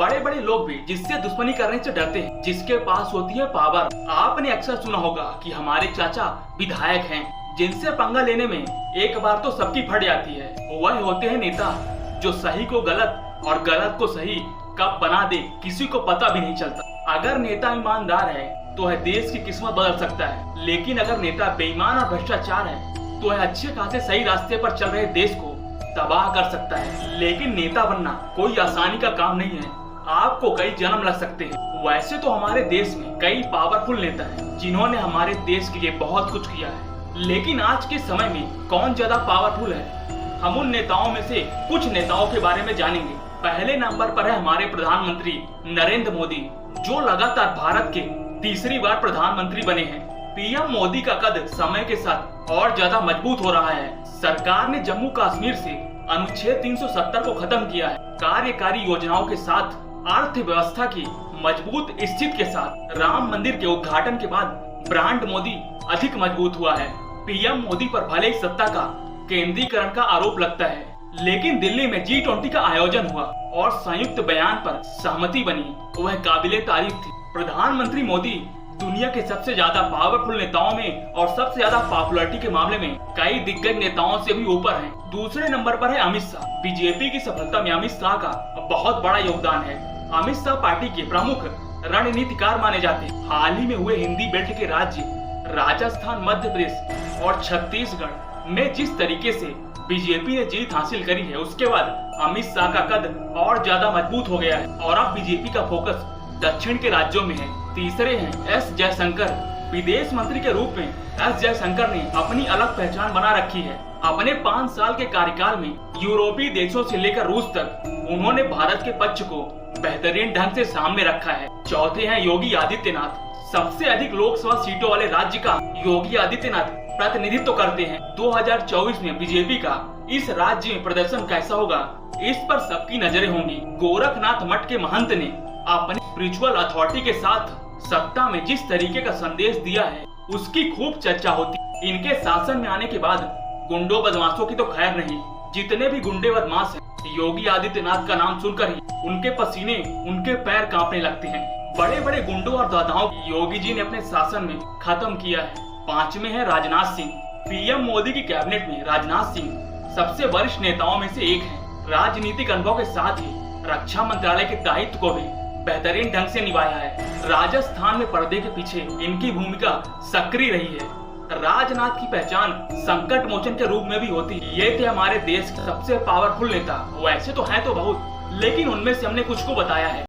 बड़े बड़े लोग भी जिससे दुश्मनी करने से डरते हैं, जिसके पास होती है पावर। आपने अक्सर सुना होगा कि हमारे चाचा विधायक हैं, जिनसे पंगा लेने में एक बार तो सबकी फट जाती है। वह होते हैं नेता, जो सही को गलत और गलत को सही कब बना दे किसी को पता भी नहीं चलता। अगर नेता ईमानदार है तो वह देश की किस्मत बदल सकता है, लेकिन अगर नेता बेईमान और भ्रष्टाचार है तो वह अच्छे खासे सही रास्ते पर चल रहे देश को तबाह कर सकता है। लेकिन नेता बनना कोई आसानी का काम नहीं है, आपको कई जन्म लग सकते हैं। वैसे तो हमारे देश में कई पावरफुल नेता हैं जिन्होंने हमारे देश के लिए बहुत कुछ किया है, लेकिन आज के समय में कौन ज्यादा पावरफुल है, हम उन नेताओं में से कुछ नेताओं के बारे में जानेंगे। पहले नंबर पर है हमारे प्रधानमंत्री नरेंद्र मोदी, जो लगातार भारत के तीसरी बार प्रधानमंत्री बने हैं। पीएम मोदी का कद समय के साथ और ज्यादा मजबूत हो रहा है। सरकार ने जम्मू कश्मीर से अनुच्छेद 370 को खत्म किया है। कार्यकारी योजनाओं के साथ अर्थव्यवस्था की मजबूत स्थिति के साथ राम मंदिर के उद्घाटन के बाद ब्रांड मोदी अधिक मजबूत हुआ है। पीएम मोदी पर भले ही सत्ता का केंद्रीकरण का आरोप लगता है, लेकिन दिल्ली में G20 का आयोजन हुआ और संयुक्त बयान पर सहमति बनी, वह काबिले तारीफ थी। प्रधानमंत्री मोदी दुनिया के सबसे ज्यादा पावरफुल नेताओं में और सबसे ज्यादा पॉपुलैरिटी के मामले में कई दिग्गज नेताओं से भी ऊपर हैं। दूसरे नंबर पर है अमित शाह। बीजेपी की सफलता में अमित शाह का बहुत बड़ा योगदान है। अमित शाह पार्टी के प्रमुख रणनीतिकार माने जाते हैं। हाल ही में हुए हिंदी बेल्ट के राज्य राजस्थान, मध्य प्रदेश और छत्तीसगढ़ में जिस तरीके से बीजेपी ने जीत हासिल करी है, उसके बाद अमित शाह का कद और ज्यादा मजबूत हो गया है और अब बीजेपी का फोकस दक्षिण के राज्यों में है। तीसरे हैं एस जयशंकर। विदेश मंत्री के रूप में एस जयशंकर ने अपनी अलग पहचान बना रखी है। अपने 5 साल के कार्यकाल में यूरोपीय देशों से लेकर रूस तक उन्होंने भारत के पक्ष को बेहतरीन ढंग से सामने रखा है। चौथे हैं योगी आदित्यनाथ। सबसे अधिक लोकसभा सीटों वाले राज्य का योगी आदित्यनाथ प्रतिनिधित्व करते हैं। 2024 में बीजेपी का इस राज्य में प्रदर्शन कैसा होगा, इस पर सबकी नजरें होंगी। गोरखनाथ मठ के महंत ने अपनी स्पिरिचुअल अथॉरिटी के साथ सत्ता में जिस तरीके का संदेश दिया है, उसकी खूब चर्चा होती। इनके शासन में आने के बाद गुंडों बदमाशों की तो खैर नहीं, जितने भी गुंडे बदमाश हैं, योगी आदित्यनाथ का नाम सुनकर ही उनके पसीने, उनके पैर कांपने लगते हैं। बड़े बड़े गुंडों और दादाओं योगी जी ने अपने शासन में खत्म किया है। 5वें है राजनाथ सिंह। पीएम मोदी की कैबिनेट में राजनाथ सिंह सबसे वरिष्ठ नेताओं में से एक है। राजनीतिक अनुभव के साथ ही रक्षा मंत्रालय के दायित्व को भी बेहतरीन ढंग से निभाया है। राजस्थान में पर्दे के पीछे इनकी भूमिका सक्रिय रही है। राजनाथ की पहचान संकट मोचन के रूप में भी होती है। ये थे हमारे देश के सबसे पावरफुल नेता। वैसे तो हैं तो बहुत, लेकिन उनमें से हमने कुछ को बताया है।